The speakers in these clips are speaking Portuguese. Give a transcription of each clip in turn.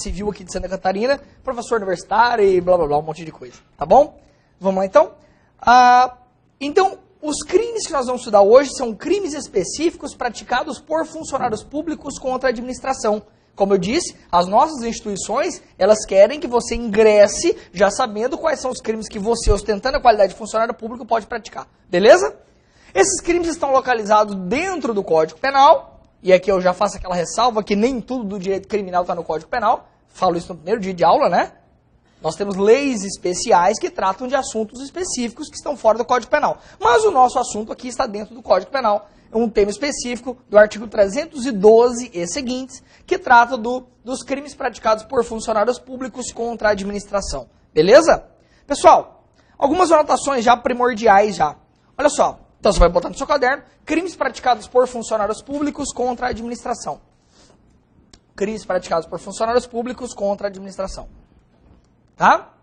civil aqui de Santa Catarina, professor universitário e blá blá blá, um monte de coisa, tá bom? Vamos lá então? Então, os crimes que nós vamos estudar hoje são crimes específicos praticados por funcionários públicos contra a administração. Como eu disse, as nossas instituições, elas querem que você ingresse já sabendo quais são os crimes que você, ostentando a qualidade de funcionário público, pode praticar. Beleza? Esses crimes estão localizados dentro do Código Penal, e aqui eu já faço aquela ressalva que nem tudo do direito criminal está no Código Penal. Falo isso no primeiro dia de aula, né? Nós temos leis especiais que tratam de assuntos específicos que estão fora do Código Penal. Mas o nosso assunto aqui está dentro do Código Penal. É um tema específico do artigo 312 e seguintes, que trata dos crimes praticados por funcionários públicos contra a administração. Beleza? Pessoal, algumas anotações já primordiais já. Olha só, então você vai botar no seu caderno, crimes praticados por funcionários públicos contra a administração. Crimes praticados por funcionários públicos contra a administração. Tá?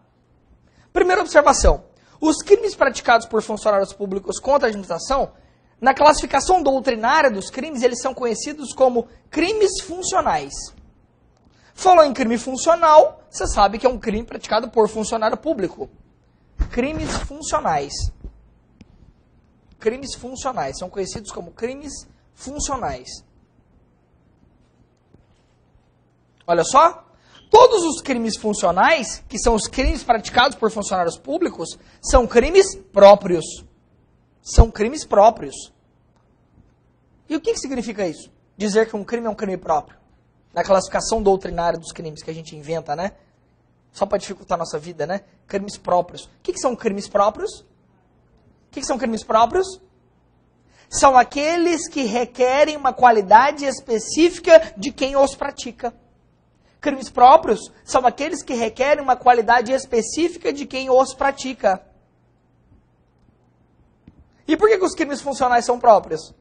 Primeira observação. Os crimes praticados por funcionários públicos contra a administração, na classificação doutrinária dos crimes, eles são conhecidos como crimes funcionais. Falou em crime funcional, você sabe que é um crime praticado por funcionário público. Crimes funcionais. Crimes funcionais. São conhecidos como crimes funcionais. Olha só. Todos os crimes funcionais, que são os crimes praticados por funcionários públicos, são crimes próprios. São crimes próprios. E o que significa isso? Dizer que um crime é um crime próprio. Na classificação doutrinária dos crimes que a gente inventa, né? Só para dificultar a nossa vida, né? Crimes próprios. O que são crimes próprios? O que são crimes próprios? São aqueles que requerem uma qualidade específica de quem os pratica. Crimes próprios são aqueles que requerem uma qualidade específica de quem os pratica. E por que os crimes funcionais são próprios?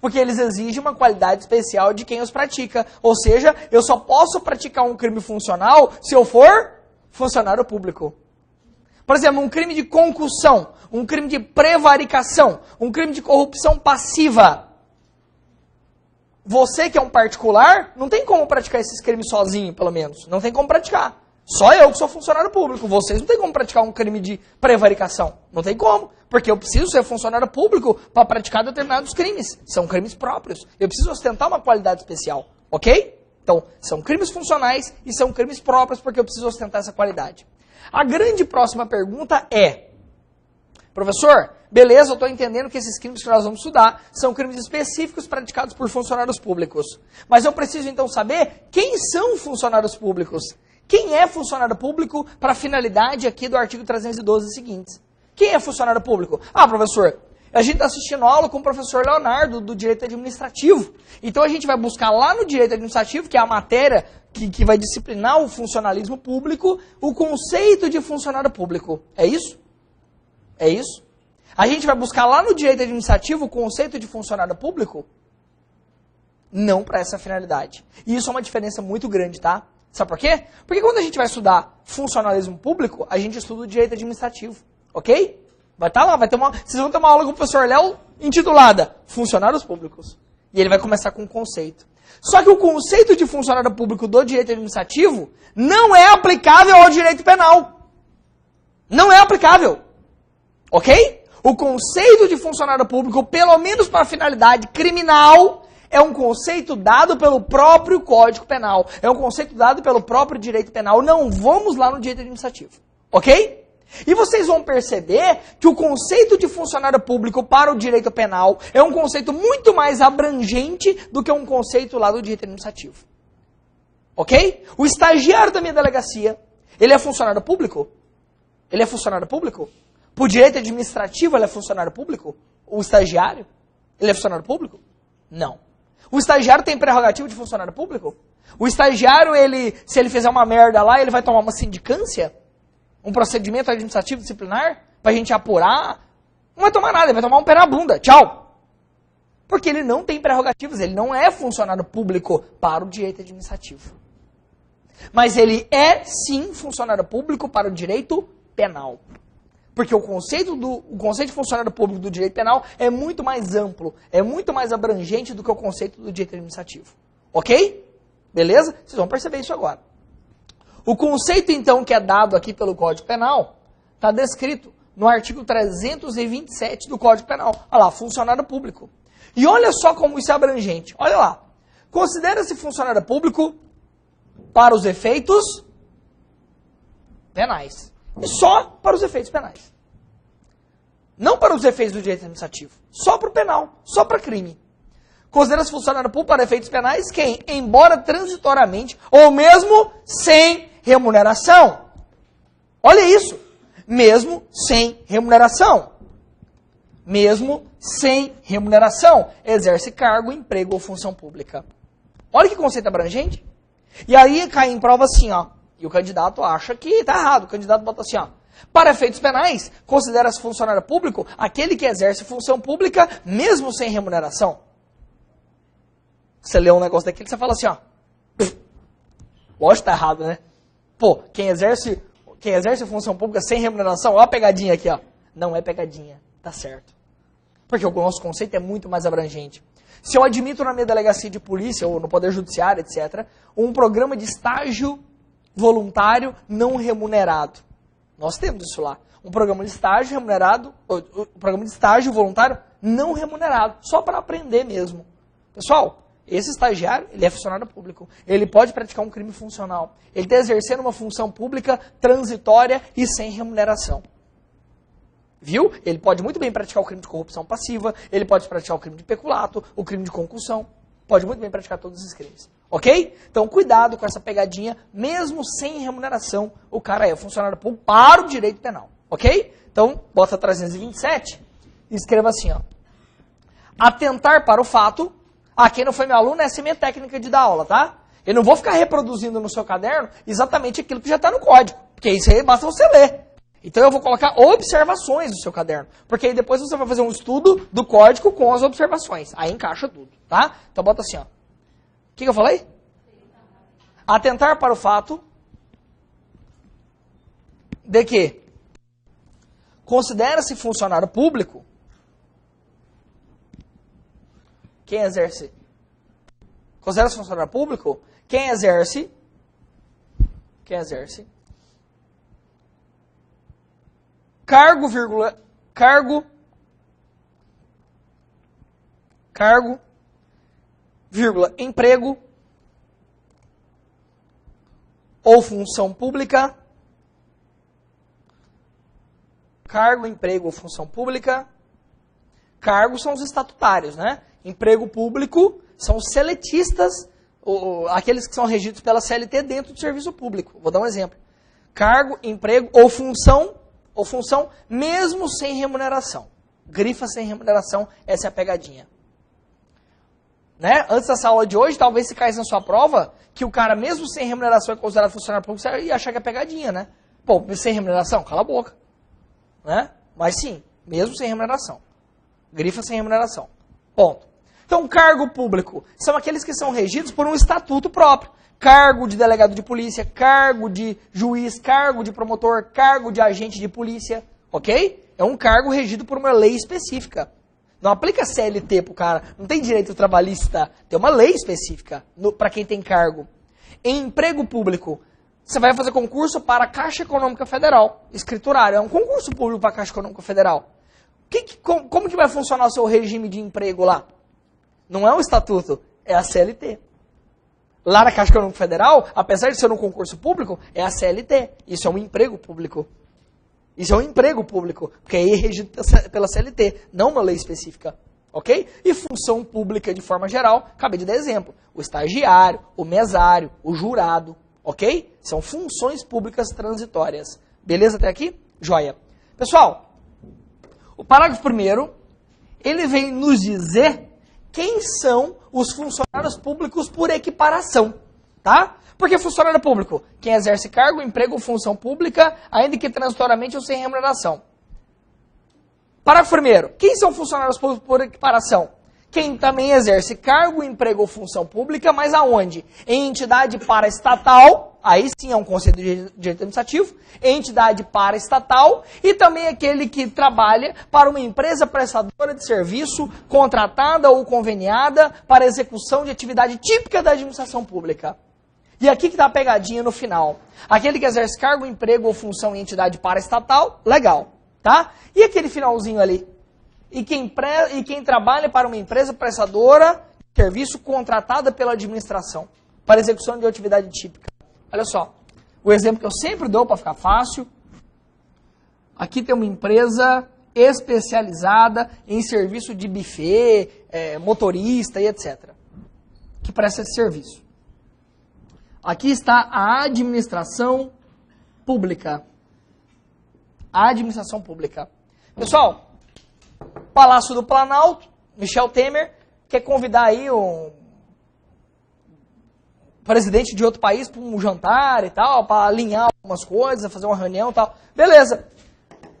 Porque eles exigem uma qualidade especial de quem os pratica. Ou seja, eu só posso praticar um crime funcional se eu for funcionário público. Por exemplo, um crime de concussão, um crime de prevaricação, um crime de corrupção passiva. Você que é um particular, não tem como praticar esses crimes sozinho, pelo menos. Não tem como praticar. Só eu que sou funcionário público. Vocês não tem como praticar um crime de prevaricação. Não tem como. Porque eu preciso ser funcionário público para praticar determinados crimes. São crimes próprios. Eu preciso ostentar uma qualidade especial. Ok? Então, são crimes funcionais e são crimes próprios porque eu preciso ostentar essa qualidade. A grande próxima pergunta é: professor, beleza, eu estou entendendo que esses crimes que nós vamos estudar são crimes específicos praticados por funcionários públicos. Mas eu preciso então saber quem são funcionários públicos. Quem é funcionário público para a finalidade aqui do artigo 312 seguintes? Quem é funcionário público? Ah, professor, a gente está assistindo aula com o professor Leonardo do Direito Administrativo. Então a gente vai buscar lá no Direito Administrativo, que é a matéria que vai disciplinar o funcionalismo público, o conceito de funcionário público. É isso? É isso? A gente vai buscar lá no Direito Administrativo o conceito de funcionário público? Não para essa finalidade. E isso é uma diferença muito grande, tá? Sabe por quê? Porque quando a gente vai estudar funcionalismo público, a gente estuda o direito administrativo, ok? Vai estar lá, vocês vão ter uma aula com o professor Léo intitulada Funcionários Públicos. E ele vai começar com um conceito. Só que o conceito de funcionário público do direito administrativo não é aplicável ao direito penal. Não é aplicável. Ok? O conceito de funcionário público, pelo menos para a finalidade criminal, é um conceito dado pelo próprio Código Penal. É um conceito dado pelo próprio direito penal. Não vamos lá no direito administrativo. Ok? E vocês vão perceber que o conceito de funcionário público para o direito penal é um conceito muito mais abrangente do que um conceito lá do direito administrativo. Ok? O estagiário da minha delegacia, ele é funcionário público? Ele é funcionário público? Para o direito administrativo, ele é funcionário público? O estagiário? Ele é funcionário público? Não. O estagiário tem prerrogativa de funcionário público? O estagiário, se ele fizer uma merda lá, ele vai tomar uma sindicância? Um procedimento administrativo disciplinar? Pra gente apurar? Não vai tomar nada, ele vai tomar um pé na bunda. Tchau! Porque ele não tem prerrogativas, ele não é funcionário público para o direito administrativo. Mas ele é, sim, funcionário público para o direito penal. Porque o conceito de funcionário público do direito penal é muito mais amplo, é muito mais abrangente do que o conceito do direito administrativo. Ok? Beleza? Vocês vão perceber isso agora. O conceito, então, que é dado aqui pelo Código Penal, está descrito no artigo 327 do Código Penal. Olha lá, funcionário público. E olha só como isso é abrangente. Olha lá. Considera-se funcionário público para os efeitos penais. E só para os efeitos penais. Não para os efeitos do direito administrativo. Só para o penal. Só para crime. Considera-se funcionário público para efeitos penais quem, embora transitoriamente, ou mesmo sem remuneração. Olha isso. Mesmo sem remuneração. Mesmo sem remuneração. Exerce cargo, emprego ou função pública. Olha que conceito abrangente. E aí cai em prova assim, ó. E o candidato acha que está errado. O candidato bota assim, ó. Para efeitos penais, considera-se funcionário público aquele que exerce função pública mesmo sem remuneração. Você lê um negócio daquele, você fala assim, ó. Lógico que tá errado, né? Pô, quem exerce função pública sem remuneração, ó a pegadinha aqui, ó. Não é pegadinha, tá certo. Porque o nosso conceito é muito mais abrangente. Se eu admito na minha delegacia de polícia, ou no Poder Judiciário, etc., um programa de estágio voluntário não remunerado. Nós temos isso lá. Um programa de estágio remunerado, um programa de estágio voluntário não remunerado, só para aprender mesmo. Pessoal, esse estagiário, ele é funcionário público. Ele pode praticar um crime funcional. Ele está exercendo uma função pública transitória e sem remuneração. Viu? Ele pode muito bem praticar o crime de corrupção passiva, ele pode praticar o crime de peculato, o crime de concussão. Pode muito bem praticar todos esses crimes. Ok? Então, cuidado com essa pegadinha. Mesmo sem remuneração, o cara é funcionário público para o direito penal. Ok? Então, bota 327 e escreva assim, ó. Atentar para o fato. Quem não foi meu aluno, essa é a minha técnica de dar aula, tá? Eu não vou ficar reproduzindo no seu caderno exatamente aquilo que já está no código. Porque isso aí basta você ler. Então eu vou colocar observações no seu caderno. Porque aí depois você vai fazer um estudo do código com as observações. Aí encaixa tudo, tá? Então bota assim, ó. O que eu falei? Atentar para o fato de que considera-se funcionário público quem exerce. Considera-se funcionário público quem exerce cargo, emprego ou função pública. Cargo, emprego ou função pública. Cargos são os estatutários, né? Emprego público são os seletistas, aqueles que são regidos pela CLT dentro do serviço público. Vou dar um exemplo. Cargo, emprego ou função mesmo sem remuneração. Grifa sem remuneração, essa é a pegadinha. Né? Antes dessa aula de hoje, talvez se caísse na sua prova, que o cara mesmo sem remuneração é considerado funcionário público, você ia achar que é pegadinha, né? Pô, sem remuneração? Cala a boca. Né? Mas sim, mesmo sem remuneração. Grifa sem remuneração. Ponto. Então, cargo público são aqueles que são regidos por um estatuto próprio. Cargo de delegado de polícia, cargo de juiz, cargo de promotor, cargo de agente de polícia, ok? É um cargo regido por uma lei específica. Não aplica CLT pro cara, não tem direito trabalhista, tem uma lei específica para quem tem cargo. Em emprego público, você vai fazer concurso para a Caixa Econômica Federal, escriturário, é um concurso público para a Caixa Econômica Federal. Como que vai funcionar o seu regime de emprego lá? Não é um estatuto, é a CLT. Lá na Caixa Econômica Federal, apesar de ser um concurso público, é a CLT. Isso é um emprego público. Isso é um emprego público, porque aí é regido pela CLT, não uma lei específica. Ok? E função pública de forma geral, acabei de dar exemplo. O estagiário, o mesário, o jurado. Ok? São funções públicas transitórias. Beleza até aqui? Joia. Pessoal, o parágrafo 1º, ele vem nos dizer quem são os funcionários públicos por equiparação, tá? Porque funcionário público, quem exerce cargo, emprego ou função pública, ainda que transitoriamente ou sem remuneração. Parágrafo 1º, quem são funcionários públicos por equiparação? Quem também exerce cargo, emprego ou função pública, mas aonde? Em entidade paraestatal, aí sim é um conceito de direito administrativo, entidade paraestatal, e também aquele que trabalha para uma empresa prestadora de serviço, contratada ou conveniada para execução de atividade típica da administração pública. E aqui que está a pegadinha no final. Aquele que exerce cargo, emprego ou função em entidade paraestatal, legal, tá? E aquele finalzinho ali? E quem trabalha para uma empresa prestadora de serviço contratada pela administração para execução de atividade típica. Olha só, o exemplo que eu sempre dou para ficar fácil. Aqui tem uma empresa especializada em serviço de buffet, motorista e etc. Que presta esse serviço. Aqui está a administração pública. A administração pública. Pessoal, Palácio do Planalto, Michel Temer, quer convidar aí um presidente de outro país para um jantar e tal, para alinhar algumas coisas, fazer uma reunião e tal. Beleza.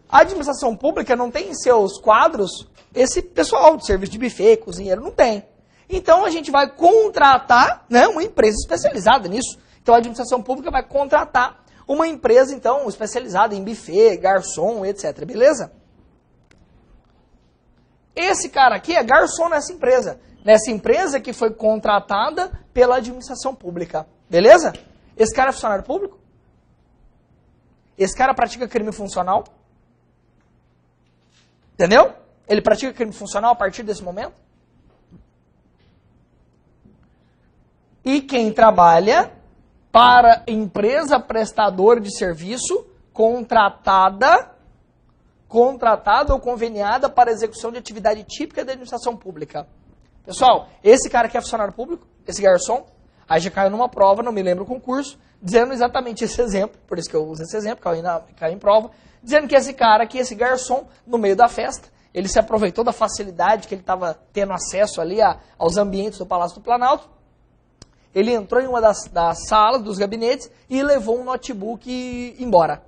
A administração pública não tem em seus quadros esse pessoal de serviço de buffet, cozinheiro, não tem. Então a gente vai contratar, né, uma empresa especializada nisso. Então a administração pública vai contratar uma empresa então especializada em buffet, garçom, etc. Beleza? Esse cara aqui é garçom nessa empresa. Nessa empresa que foi contratada pela administração pública. Beleza? Esse cara é funcionário público? Esse cara pratica crime funcional? Entendeu? Ele pratica crime funcional a partir desse momento? E quem trabalha para empresa prestadora de serviço contratada ou conveniada para execução de atividade típica da administração pública. Pessoal, esse cara aqui é funcionário público, esse garçom, aí já caiu numa prova, não me lembro o concurso, dizendo exatamente esse exemplo, por isso que eu uso esse exemplo, caiu em prova, dizendo que esse cara aqui, esse garçom, no meio da festa, ele se aproveitou da facilidade que ele estava tendo acesso ali aos ambientes do Palácio do Planalto. Ele entrou em uma das salas, dos gabinetes, e levou um notebook embora.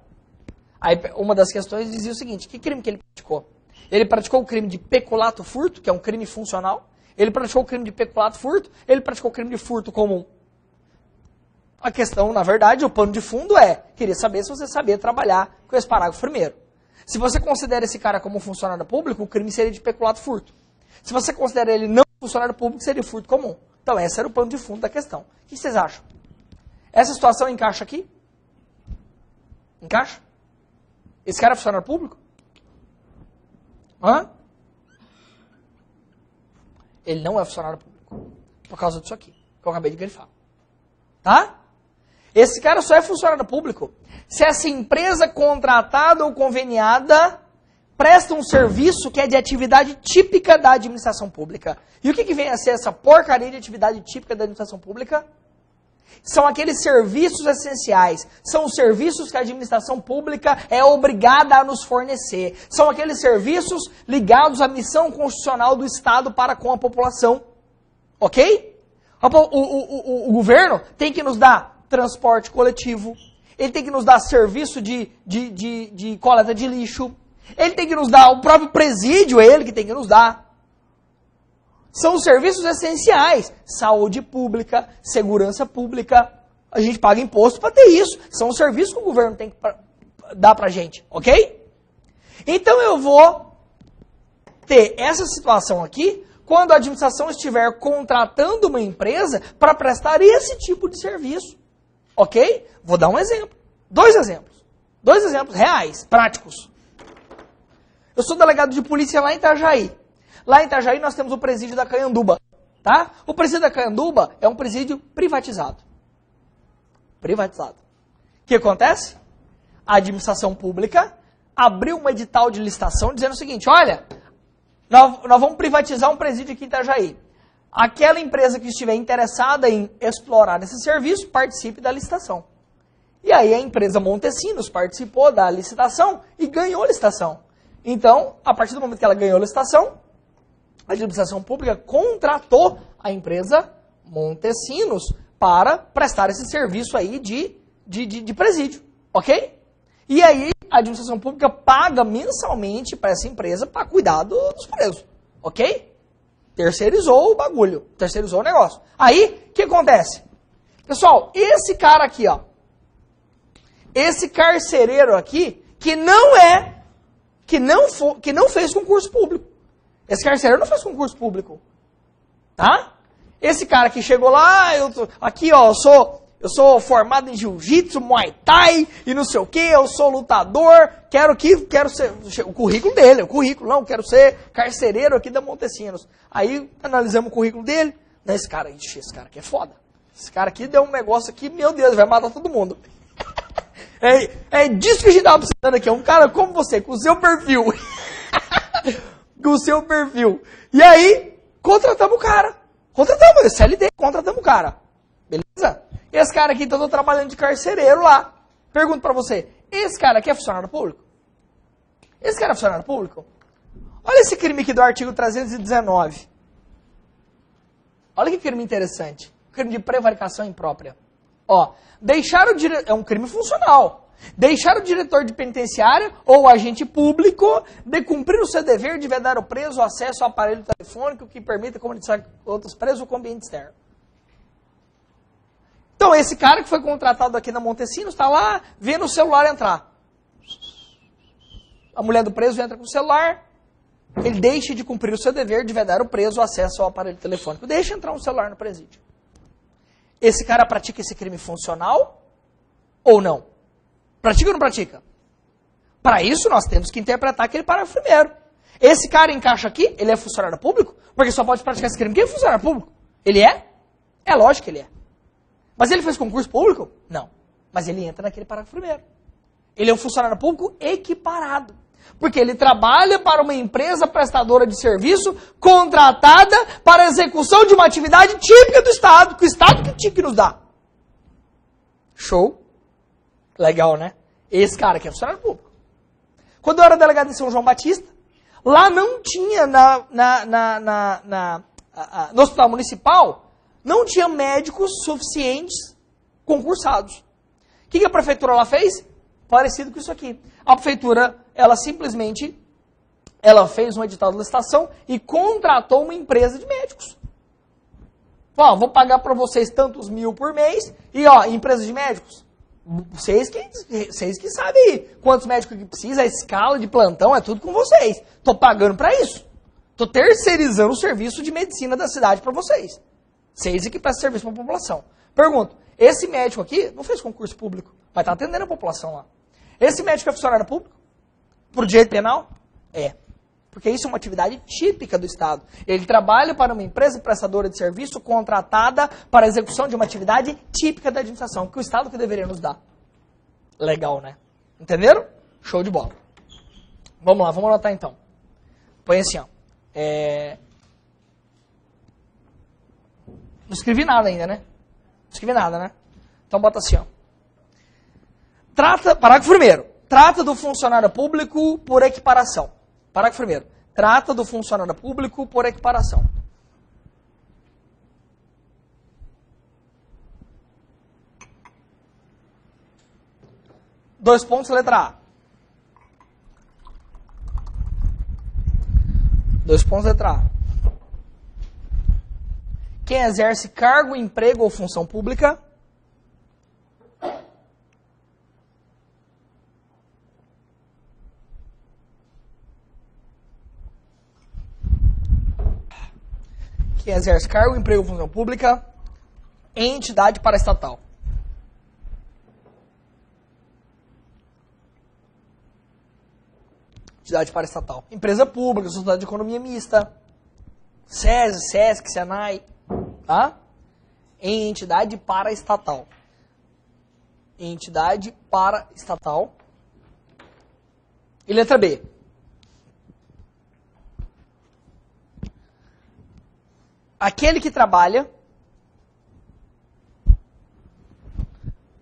Aí uma das questões dizia o seguinte, que crime que ele praticou? Ele praticou o crime de peculato furto, que é um crime funcional. Ele praticou o crime de peculato furto, ele praticou o crime de furto comum. A questão, na verdade, o pano de fundo queria saber se você sabia trabalhar com esse parágrafo primeiro. Se você considera esse cara como um funcionário público, o crime seria de peculato furto. Se você considera ele não funcionário público, seria furto comum. Então, esse era o pano de fundo da questão. O que vocês acham? Essa situação encaixa aqui? Encaixa? Esse cara é funcionário público? Hã? Ele não é funcionário público. Por causa disso aqui, que eu acabei de grifar. Tá? Esse cara só é funcionário público se essa empresa contratada ou conveniada presta um serviço que é de atividade típica da administração pública. E o que vem a ser essa porcaria de atividade típica da administração pública? São aqueles serviços essenciais. São os serviços que a administração pública é obrigada a nos fornecer. São aqueles serviços ligados à missão constitucional do Estado para com a população. Ok? O governo tem que nos dar transporte coletivo. Ele tem que nos dar serviço de coleta de lixo. Ele tem que nos dar, o próprio presídio é ele que tem que nos dar. São os serviços essenciais. Saúde pública, segurança pública. A gente paga imposto para ter isso. São os serviços que o governo tem que dar para a gente, ok? Então eu vou ter essa situação aqui quando a administração estiver contratando uma empresa para prestar esse tipo de serviço. Ok? Vou dar um exemplo. Dois exemplos. Dois exemplos reais, práticos. Eu sou delegado de polícia lá em Itajaí. Lá em Itajaí nós temos o presídio da Canhanduba. Tá? O presídio da Canhanduba é um presídio privatizado. Privatizado. O que acontece? A administração pública abriu um edital de licitação dizendo o seguinte, olha, nós vamos privatizar um presídio aqui em Itajaí. Aquela empresa que estiver interessada em explorar esse serviço, participe da licitação. E aí a empresa Montesinos participou da licitação e ganhou a licitação. Então, a partir do momento que ela ganhou a licitação, a administração pública contratou a empresa Montesinos para prestar esse serviço aí de presídio, ok? E aí a administração pública paga mensalmente para essa empresa para cuidar dos presos, ok? Terceirizou o bagulho, terceirizou o negócio. Aí, o que acontece? Pessoal, esse cara aqui, ó, esse carcereiro aqui, que não fez concurso público. Esse carcereiro não fez concurso público. Tá? Esse cara que chegou lá, eu eu sou formado em jiu-jitsu, muay thai e não sei o que, eu sou lutador, quero ser, o currículo dele, quero ser carcereiro aqui da Montesinos. Aí analisamos o currículo dele, né, esse cara aqui é foda. Esse cara aqui deu um negócio aqui, meu Deus, vai matar todo mundo. É disso que a gente estava precisando aqui, é um cara como você, com o seu perfil. Com o seu perfil. E aí, contratamos o cara. CLT, contratamos o cara. Beleza? Esse cara aqui, então, eu tô trabalhando de carcereiro lá. Pergunto pra você, esse cara aqui é funcionário público? Esse cara é funcionário público? Olha esse crime aqui do artigo 319. Olha que crime interessante. Crime de prevaricação imprópria. Ó, é um crime funcional. Deixar o diretor de penitenciária ou agente público de cumprir o seu dever de vedar o preso acesso ao aparelho telefônico que permita comunicar com outros presos ou com o ambiente externo. Então, esse cara que foi contratado aqui na Montesinos está lá vendo o celular entrar. A mulher do preso entra com o celular, ele deixa de cumprir o seu dever de vedar o preso acesso ao aparelho telefônico. Deixa entrar um celular no presídio. Esse cara pratica esse crime funcional ou não? Pratica ou não pratica? Para isso, nós temos que interpretar aquele parágrafo primeiro. Esse cara encaixa aqui, ele é funcionário público? Porque só pode praticar esse crime quem é funcionário público? Ele é? É lógico que ele é. Mas ele fez concurso público? Não. Mas ele entra naquele parágrafo primeiro. Ele é um funcionário público equiparado. Porque ele trabalha para uma empresa prestadora de serviço contratada para a execução de uma atividade típica do Estado, que o Estado que nos dá. Show? Legal, né? Esse cara aqui é funcionário público. Quando eu era delegado em São João Batista, lá não tinha, no hospital municipal, não tinha médicos suficientes concursados. O que a prefeitura lá fez? Parecido com isso aqui. A prefeitura, ela simplesmente, fez um edital de licitação e contratou uma empresa de médicos. Ó, vou pagar para vocês tantos mil por mês e, ó, empresa de médicos. Vocês que sabem aí quantos médicos que precisa, a escala de plantão, é tudo com vocês. Tô pagando para isso. Tô terceirizando o serviço de medicina da cidade para vocês. Vocês que prestam serviço para a população. Pergunto, esse médico aqui não fez concurso público, mas está atendendo a população lá. Esse médico é funcionário público? Por direito penal? É. Porque isso é uma atividade típica do Estado. Ele trabalha para uma empresa prestadora de serviço contratada para a execução de uma atividade típica da administração, que o Estado que deveria nos dar. Legal, né? Entenderam? Show de bola. Vamos lá, vamos anotar então. Põe assim, ó. Não escrevi nada ainda, né? Não escrevi nada, né? Então bota assim, ó. Parágrafo primeiro. Trata do funcionário público por equiparação. Parágrafo primeiro. Trata do funcionário público por equiparação. Dois pontos, letra A. Dois pontos, letra A. Quem exerce cargo, emprego ou função pública emprego ou função pública em entidade paraestatal. Entidade paraestatal. Empresa pública, sociedade de economia mista, SESI, SESC, SENAI, tá? Em entidade paraestatal. Entidade paraestatal. E letra B. Aquele que trabalha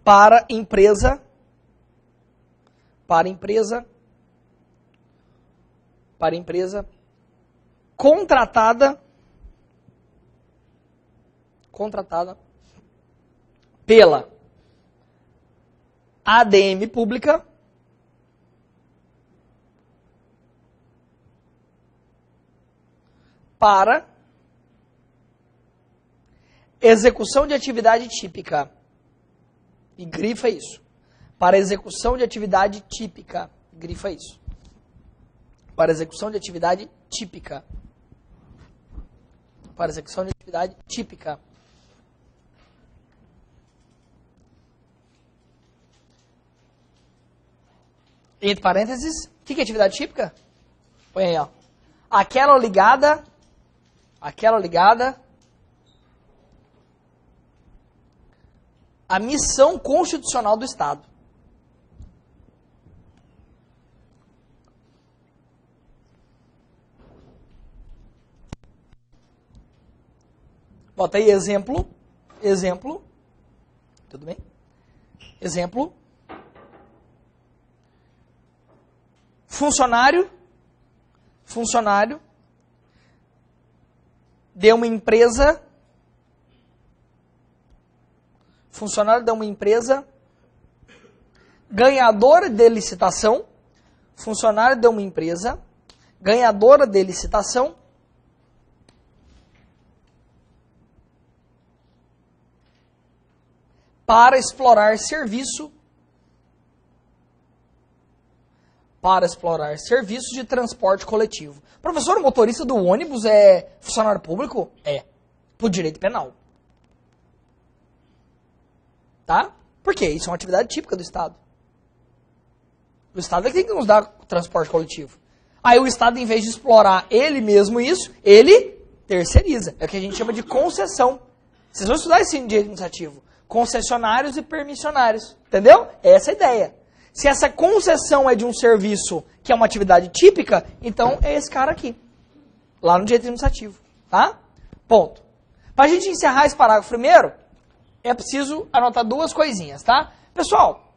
para empresa contratada pela ADM pública para execução de atividade típica. E grifa isso. Para execução de atividade típica. Grifa isso. Para execução de atividade típica. Para execução de atividade típica. Entre parênteses, o que é atividade típica? Põe aí, ó. Aquela ligada à missão constitucional do Estado. Bota aí exemplo. Tudo bem? Exemplo. Funcionário de uma empresa. Funcionário de uma empresa ganhadora de licitação. Funcionário de uma empresa ganhadora de licitação para explorar serviços de transporte coletivo. Professor, o motorista do ônibus é funcionário público? É, por direito penal. Tá? Por quê? Isso é uma atividade típica do Estado. O Estado é que tem que nos dar transporte coletivo. Aí o Estado, em vez de explorar ele mesmo isso, ele terceiriza. É o que a gente chama de concessão. Vocês vão estudar esse direito administrativo. Concessionários e permissionários. Entendeu? É essa a ideia. Se essa concessão é de um serviço que é uma atividade típica, então é esse cara aqui. Lá no direito administrativo. Tá? Ponto. Para a gente encerrar esse parágrafo primeiro, é preciso anotar duas coisinhas, tá? Pessoal,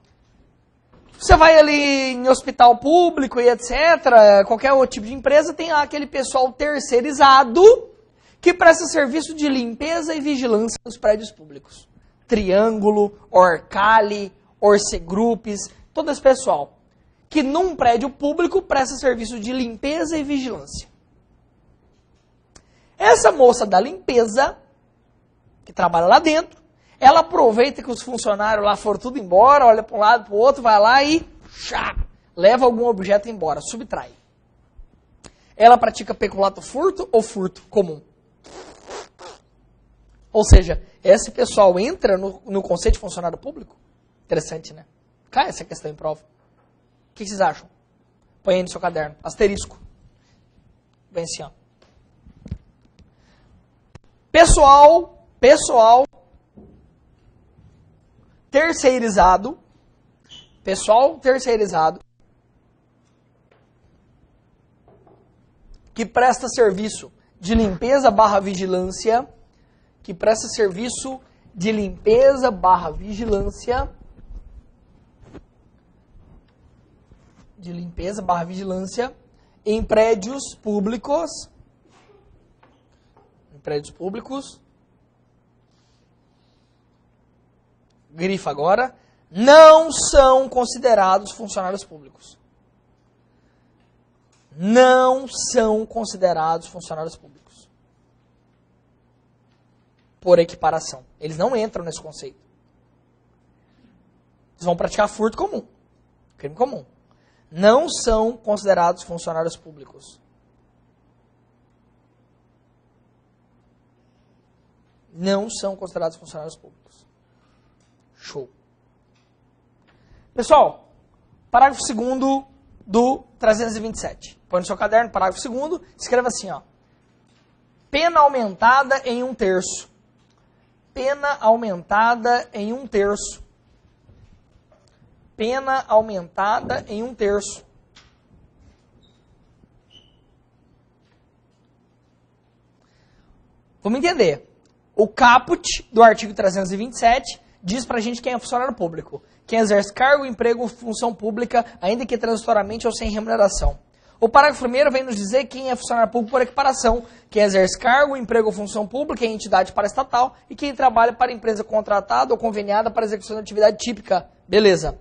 você vai ali em hospital público e etc., qualquer outro tipo de empresa, tem lá aquele pessoal terceirizado que presta serviço de limpeza e vigilância nos prédios públicos. Triângulo, Orcali, Orcegrupes, todo esse pessoal que num prédio público presta serviço de limpeza e vigilância. Essa moça da limpeza, que trabalha lá dentro, ela aproveita que os funcionários lá foram tudo embora, olha para um lado, para o outro, vai lá e leva algum objeto embora, subtrai. Ela pratica peculato furto ou furto comum? Ou seja, esse pessoal entra no conceito de funcionário público? Interessante, né? Cai essa questão em prova. O que vocês acham? Põe aí no seu caderno. Asterisco. Bem assim, ó. Pessoal terceirizado que presta serviço de limpeza / vigilância, em prédios públicos, grifa agora, não são considerados funcionários públicos. Não são considerados funcionários públicos. Por equiparação. Eles não entram nesse conceito. Eles vão praticar furto comum. Crime comum. Não são considerados funcionários públicos. Não são considerados funcionários públicos. Show. Pessoal, parágrafo 2º do 327. Põe no seu caderno, parágrafo 2º, escreva assim, ó. Pena aumentada em 1/3. Pena aumentada em 1/3. Pena aumentada em 1/3. Vamos entender. O caput do artigo 327 diz pra gente quem é funcionário público. Quem exerce cargo, emprego ou função pública, ainda que transitoriamente ou sem remuneração. O parágrafo 1º vem nos dizer quem é funcionário público por equiparação. Quem exerce cargo, emprego ou função pública em entidade paraestatal e quem trabalha para empresa contratada ou conveniada para execução de atividade típica. Beleza.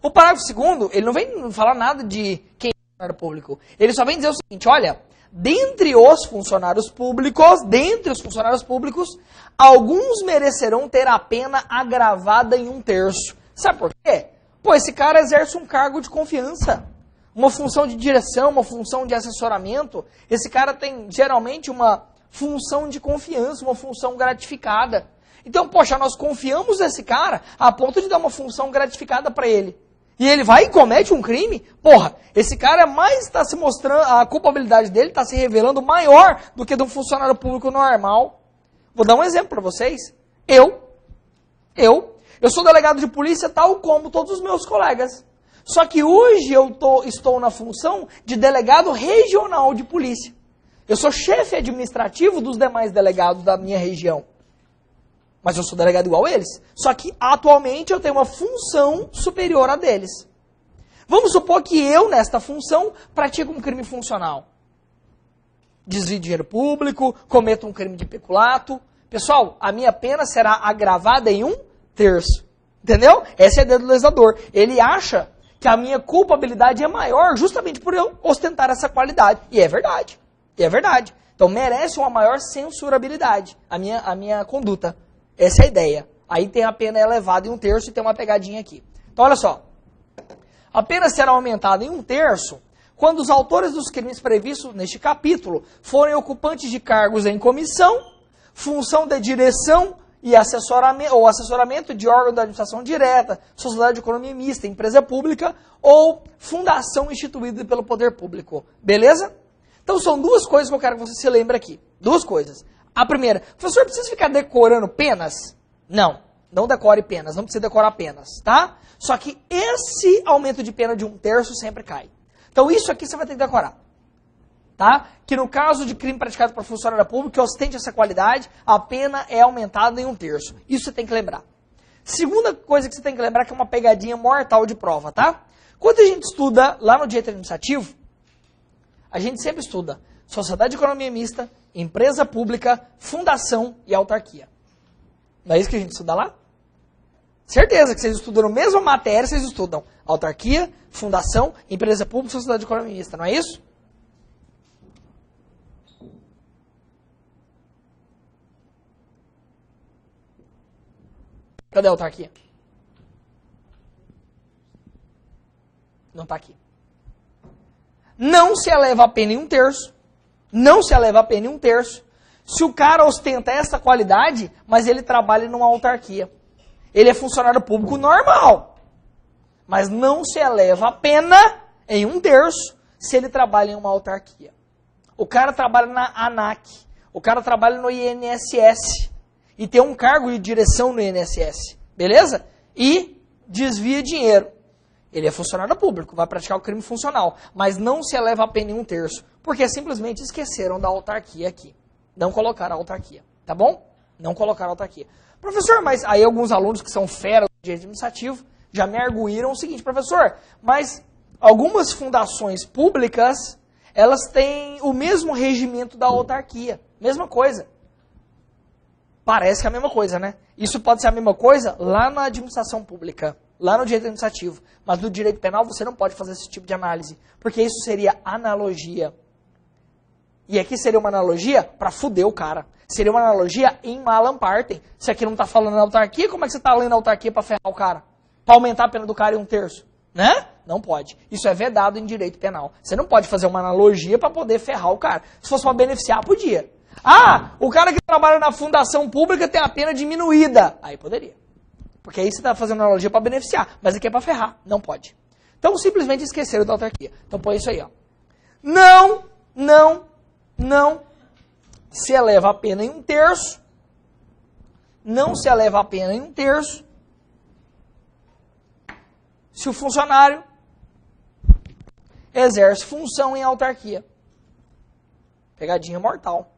O parágrafo 2º, ele não vem falar nada de quem é funcionário público. Ele só vem dizer o seguinte, olha, dentre os funcionários públicos, alguns merecerão ter a pena agravada em 1/3. Sabe por quê? Pô, esse cara exerce um cargo de confiança, uma função de direção, uma função de assessoramento. Esse cara tem, geralmente, uma função de confiança, uma função gratificada. Então, poxa, nós confiamos nesse cara a ponto de dar uma função gratificada para ele. E ele vai e comete um crime, porra, esse cara mais está se mostrando, a culpabilidade dele está se revelando maior do que de um funcionário público normal. Vou dar um exemplo para vocês. Eu sou delegado de polícia tal como todos os meus colegas. Só que hoje eu estou na função de delegado regional de polícia. Eu sou chefe administrativo dos demais delegados da minha região. Mas eu sou delegado igual a eles. Só que atualmente eu tenho uma função superior a deles. Vamos supor que eu, nesta função, pratico um crime funcional. Desvio de dinheiro público, cometo um crime de peculato. Pessoal, a minha pena será agravada em 1/3. Entendeu? Essa é a ideia do legislador. Ele acha que a minha culpabilidade é maior justamente por eu ostentar essa qualidade. E é verdade. E é verdade. Então merece uma maior censurabilidade a minha conduta. Essa é a ideia. Aí tem a pena elevada em 1/3 e tem uma pegadinha aqui. Então olha só. A pena será aumentada em 1/3 quando os autores dos crimes previstos neste capítulo forem ocupantes de cargos em comissão, função de direção e assessoramento de órgão da administração direta, sociedade de economia mista, empresa pública ou fundação instituída pelo poder público. Beleza? Então são duas coisas que eu quero que você se lembre aqui. Duas coisas. A primeira, professor, precisa ficar decorando penas? Não, não decore penas, não precisa decorar penas, tá? Só que esse aumento de pena de 1/3 sempre cai. Então isso aqui você vai ter que decorar, tá? Que no caso de crime praticado por funcionário público que ostente essa qualidade, a pena é aumentada em 1/3. Isso você tem que lembrar. Segunda coisa que você tem que lembrar que é uma pegadinha mortal de prova, tá? Quando a gente estuda lá no direito administrativo, a gente sempre estuda sociedade de economia mista, empresa pública, fundação e autarquia. Não é isso que a gente estuda lá? Certeza que vocês estudam a mesma matéria, vocês estudam autarquia, fundação, empresa pública, sociedade de economia mista, não é isso? Cadê a autarquia? Não está aqui. Não se eleva a pena em 1/3. Não se eleva a pena em 1/3 se o cara ostenta essa qualidade, mas ele trabalha numa autarquia. Ele é funcionário público normal. Mas não se eleva a pena em 1/3 se ele trabalha em uma autarquia. O cara trabalha na ANAC. O cara trabalha no INSS. E tem um cargo de direção no INSS. Beleza? E desvia dinheiro. Ele é funcionário público, vai praticar o crime funcional. Mas não se eleva a pena em 1/3. Porque simplesmente esqueceram da autarquia aqui. Não colocaram a autarquia. Tá bom? Não colocaram a autarquia. Professor, mas aí alguns alunos que são feras do direito administrativo já me arguíram o seguinte, professor, mas algumas fundações públicas, elas têm o mesmo regimento da autarquia. Mesma coisa. Parece que é a mesma coisa, né? Isso pode ser a mesma coisa lá na administração pública, lá no direito administrativo. Mas no direito penal você não pode fazer esse tipo de análise, porque isso seria analogia. E aqui seria uma analogia para fuder o cara. Seria uma analogia em malam partem. Se aqui não está falando na autarquia, como é que você está lendo a autarquia para ferrar o cara? Para aumentar a pena do cara em 1/3? Né? Não pode. Isso é vedado em direito penal. Você não pode fazer uma analogia para poder ferrar o cara. Se fosse para beneficiar, podia. Ah, o cara que trabalha na fundação pública tem a pena diminuída. Aí poderia. Porque aí você está fazendo analogia para beneficiar. Mas aqui é para ferrar. Não pode. Então simplesmente esqueceram da autarquia. Então põe isso aí, ó. Não se eleva a pena em 1/3. Não se eleva a pena em 1/3. Se o funcionário exerce função em autarquia. Pegadinha mortal.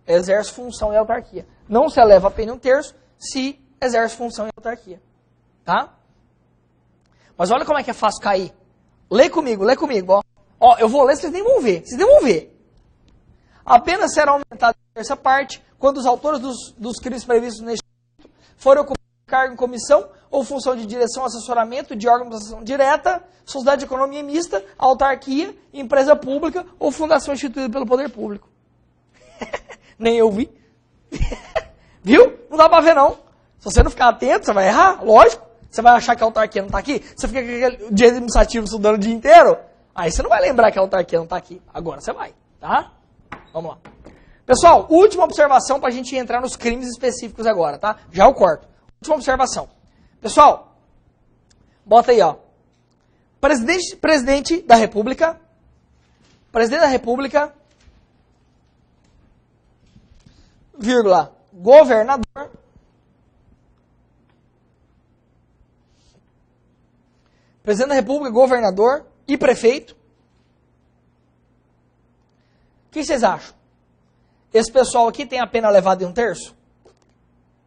Exerce função em autarquia. Não se eleva a pena em 1/3 se exerce função em autarquia. Tá? Mas olha como é que é fácil cair. Lê comigo, ó. Ó, eu vou ler, vocês nem vão ver. A pena será aumentada em terça parte quando os autores dos crimes previstos neste capítulo forem ocupados de cargo em comissão ou função de direção, assessoramento de órgão de administração direta, sociedade de economia mista, autarquia, empresa pública ou fundação instituída pelo poder público. Nem eu vi. Viu? Não dá pra ver, não. Se você não ficar atento, você vai errar, lógico. Você vai achar que a autarquia não está aqui. Você fica com aquele direito administrativo estudando o dia inteiro. Aí você não vai lembrar que a autarquia não está aqui. Agora você vai, tá? Vamos lá. Pessoal, última observação para a gente entrar nos crimes específicos agora, tá? Já eu corto. Última observação. Pessoal, Bota aí, ó. Presidente da República. Presidente da República. Vírgula. Governador. Presidente da República, governador e prefeito. O que vocês acham? Esse pessoal aqui tem a pena elevada em 1/3?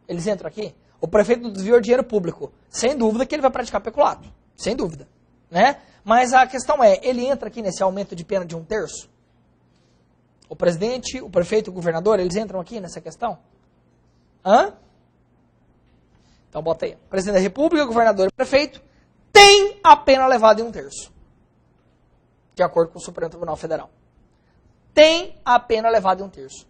Eles entram aqui? O prefeito desviou dinheiro público. Sem dúvida que ele vai praticar peculato. Sem dúvida. Né? Mas a questão é, ele entra aqui nesse aumento de pena de 1/3? O presidente, o prefeito, o governador, eles entram aqui nessa questão? Hã? Então bota aí. Presidente da República, governador e prefeito tem a pena elevada em 1/3. De acordo com o Supremo Tribunal Federal. Tem a pena elevada em 1/3.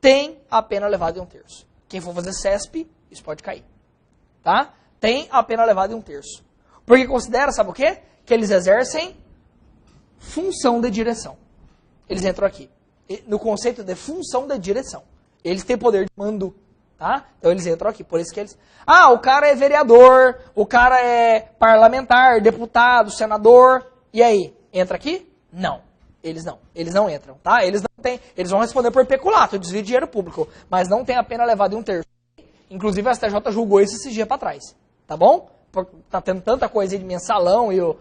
Tem a pena elevada em 1/3. Quem for fazer CESP, isso pode cair. Tá? Tem a pena elevada em 1/3. Porque considera, sabe o quê? Que eles exercem função de direção. Eles entram aqui. No conceito de função de direção. Eles têm poder de mando. Tá? Então eles entram aqui. Por isso que eles... Ah, o cara é vereador, o cara é parlamentar, deputado, senador. E aí? Entra aqui? Não. Eles não entram, tá? Eles vão responder por peculato, desvio de dinheiro público, mas não tem a pena elevada em 1/3. Inclusive a STJ julgou isso esses dias para trás, tá bom? Tá tendo tanta coisa aí de mensalão e o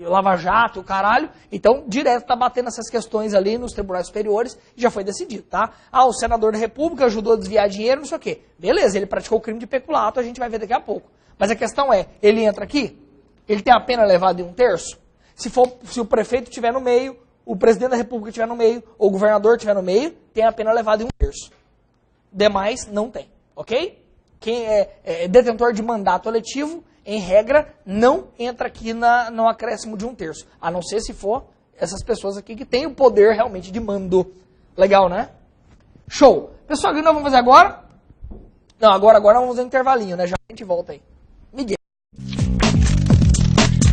Lava Jato, o caralho, então direto tá batendo essas questões ali nos tribunais superiores e já foi decidido, tá? Ah, o senador da República ajudou a desviar dinheiro, não sei o quê. Beleza, ele praticou o crime de peculato, a gente vai ver daqui a pouco. Mas a questão é, ele entra aqui, ele tem a pena elevada em 1/3? Se o prefeito estiver no meio, o presidente da República estiver no meio, ou o governador estiver no meio, tem a pena elevada em 1/3. Demais, não tem, ok? Quem é detentor de mandato eletivo, em regra, não entra aqui no acréscimo de 1/3. A não ser se for essas pessoas aqui que têm o poder realmente de mando. Legal, né? Show! Pessoal, o que nós vamos fazer agora? Não, agora nós vamos fazer um intervalinho, né? Já a gente volta aí.